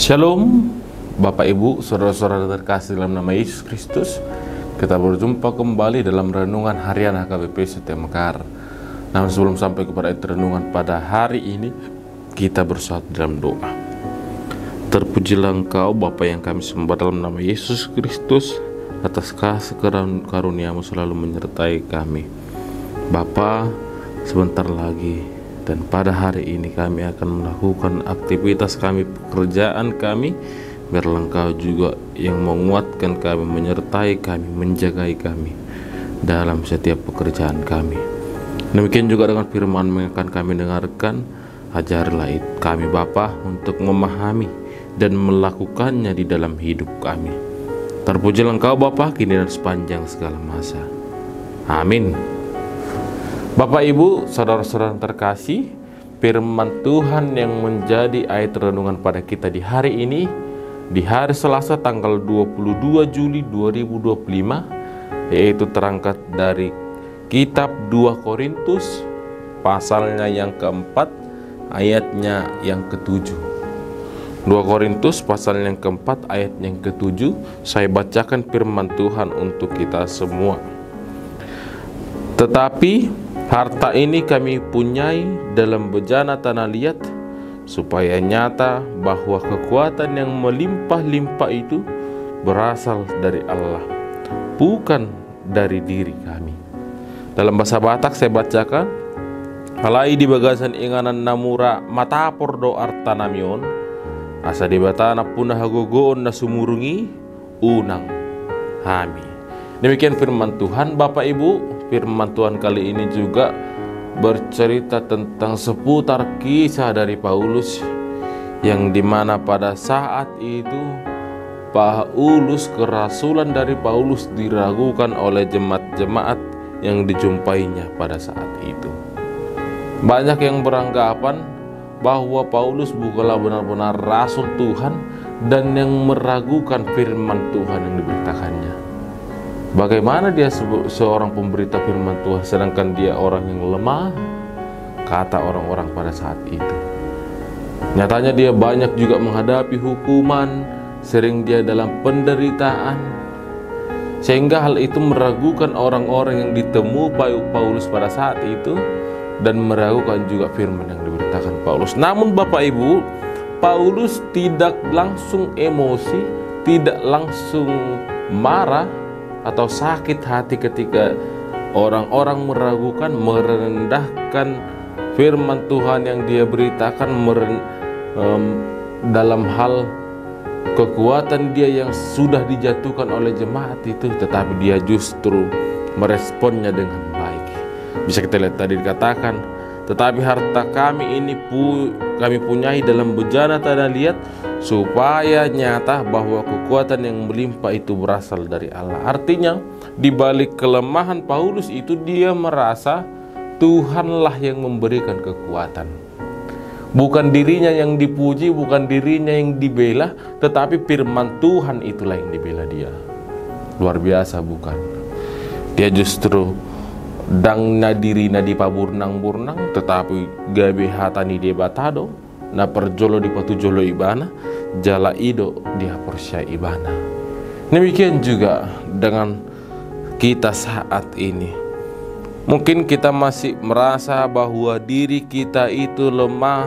Shalom, Bapak Ibu, saudara-saudara terkasih dalam nama Yesus Kristus. Kita berjumpa kembali dalam renungan harian HKBP Setia Mekar. Namun sebelum sampai kepada renungan pada hari ini, kita bersatu dalam doa. Terpujilah Engkau Bapa yang kami sembah dalam nama Yesus Kristus, atas kasih karunia-Mu selalu menyertai kami. Bapa, sebentar lagi dan pada hari ini kami akan melakukan aktivitas kami, pekerjaan kami, biarlah Engkau juga yang menguatkan kami, menyertai kami, menjagai kami dalam setiap pekerjaan kami. Demikian juga dengan firman yang akan kami dengarkan, ajarlah kami Bapa untuk memahami dan melakukannya di dalam hidup kami. Terpujilah Engkau Bapa kini dan sepanjang segala masa. Amin. Bapak Ibu, saudara-saudara terkasih, firman Tuhan yang menjadi ayat renungan pada kita di hari ini, di hari Selasa tanggal 22 Juli 2025, yaitu terangkat dari kitab 2 Korintus pasalnya yang keempat, ayatnya yang ketujuh. 2 Korintus pasal yang keempat, ayat yang ketujuh. Saya bacakan firman Tuhan untuk kita semua. Tetapi harta ini kami punyai dalam bejana tanah liat, supaya nyata bahwa kekuatan yang melimpah-limpah itu berasal dari Allah, bukan dari diri kami. Dalam bahasa Batak saya bacakan, halai di bagasan inganan namura matapor do artanamion, asa di batana punah hagogoon na sumurungi unang hami. Demikian firman Tuhan. Bapak Ibu, firman Tuhan kali ini juga bercerita tentang seputar kisah dari Paulus, yang dimana pada saat itu Paulus, kerasulan dari Paulus diragukan oleh jemaat-jemaat yang dijumpainya pada saat itu. Banyak yang beranggapan bahwa Paulus bukanlah benar-benar rasul Tuhan dan yang meragukan firman Tuhan yang diberitakannya. Bagaimana dia seorang pemberita firman Tuhan sedangkan dia orang yang lemah, kata orang-orang pada saat itu. Nyatanya dia banyak juga menghadapi hukuman, sering dia dalam penderitaan, sehingga hal itu meragukan orang-orang yang ditemui Paulus pada saat itu dan meragukan juga firman yang diberitakan Paulus. Namun Bapak Ibu, Paulus tidak langsung emosi, tidak langsung marah atau sakit hati ketika orang-orang meragukan, merendahkan firman Tuhan yang dia beritakan dalam hal kekuatan dia yang sudah dijatuhkan oleh jemaat itu, tetapi dia justru meresponnya dengan baik. Bisa kita lihat tadi dikatakan, tetapi harta kami ini kami punyai dalam bejana tanah liat, supaya nyata bahwa kekuatan yang melimpah itu berasal dari Allah. Artinya di balik kelemahan Paulus itu, dia merasa Tuhanlah yang memberikan kekuatan. Bukan dirinya yang dipuji, bukan dirinya yang dibela, tetapi firman Tuhan itulah yang dibela dia. Luar biasa bukan? Dia justru dangna dirina di paburnang-burnang, tetapi gabe hatani dia batado, na perjolo di patujolo ibana, jala ido dia persya ibana. Demikian juga dengan kita saat ini. Mungkin kita masih merasa bahwa diri kita itu lemah,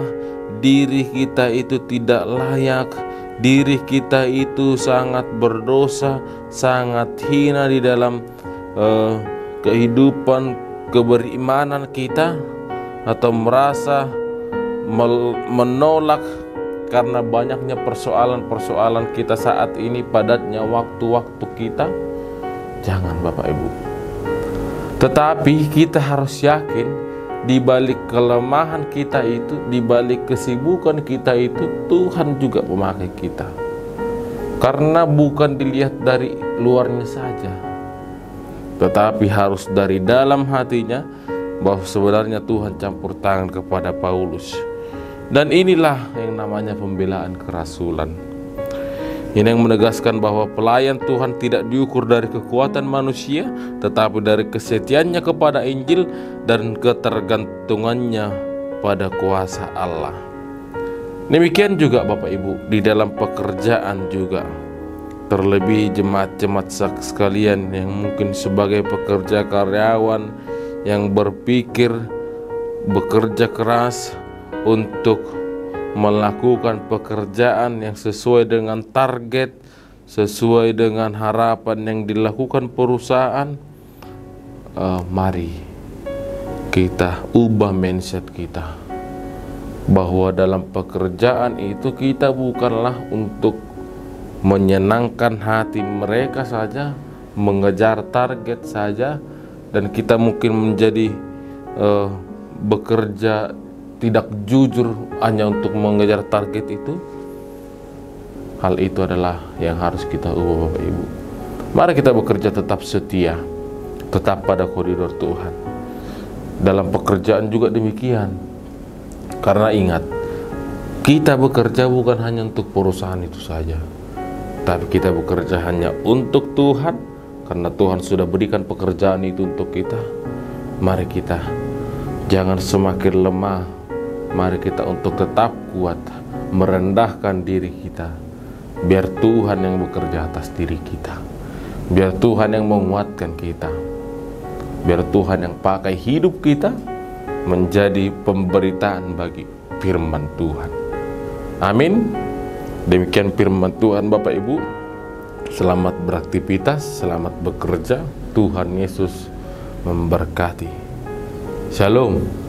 diri kita itu tidak layak, diri kita itu sangat berdosa, sangat hina di dalam kehidupan keberimanan kita, atau merasa menolak karena banyaknya persoalan-persoalan kita saat ini, padatnya waktu-waktu kita. Jangan Bapak Ibu. Tetapi kita harus yakin di balik kelemahan kita itu, di balik kesibukan kita itu, Tuhan juga memakai kita. Karena bukan dilihat dari luarnya saja, tetapi harus dari dalam hatinya, bahwa sebenarnya Tuhan campur tangan kepada Paulus. Dan inilah yang namanya pembelaan kerasulan. Ini yang menegaskan bahwa pelayan Tuhan tidak diukur dari kekuatan manusia, tetapi dari kesetiaannya kepada Injil dan ketergantungannya pada kuasa Allah. Demikian juga Bapak Ibu, di dalam pekerjaan juga, terlebih jemaat-jemaat sekalian yang mungkin sebagai pekerja karyawan yang berpikir bekerja keras untuk melakukan pekerjaan yang sesuai dengan target, sesuai dengan harapan yang dilakukan perusahaan. Mari kita ubah mindset kita, bahwa dalam pekerjaan itu kita bukanlah untuk menyenangkan hati mereka saja, mengejar target saja, dan kita mungkin menjadi bekerja tidak jujur hanya untuk mengejar target itu. Hal itu adalah yang harus kita ubah Bapak Ibu. Mari kita bekerja tetap setia, tetap pada koridor Tuhan. Dalam pekerjaan juga demikian. Karena ingat, kita bekerja bukan hanya untuk perusahaan itu saja, tapi kita bekerja hanya untuk Tuhan, karena Tuhan sudah berikan pekerjaan itu untuk kita. Mari kita jangan semakin lemah. Mari kita untuk tetap kuat, merendahkan diri kita, biar Tuhan yang bekerja atas diri kita, biar Tuhan yang menguatkan kita, biar Tuhan yang pakai hidup kita menjadi pemberitaan bagi firman Tuhan. Amin. Demikian firman Tuhan Bapak Ibu. Selamat beraktivitas, selamat bekerja. Tuhan Yesus memberkati. Shalom.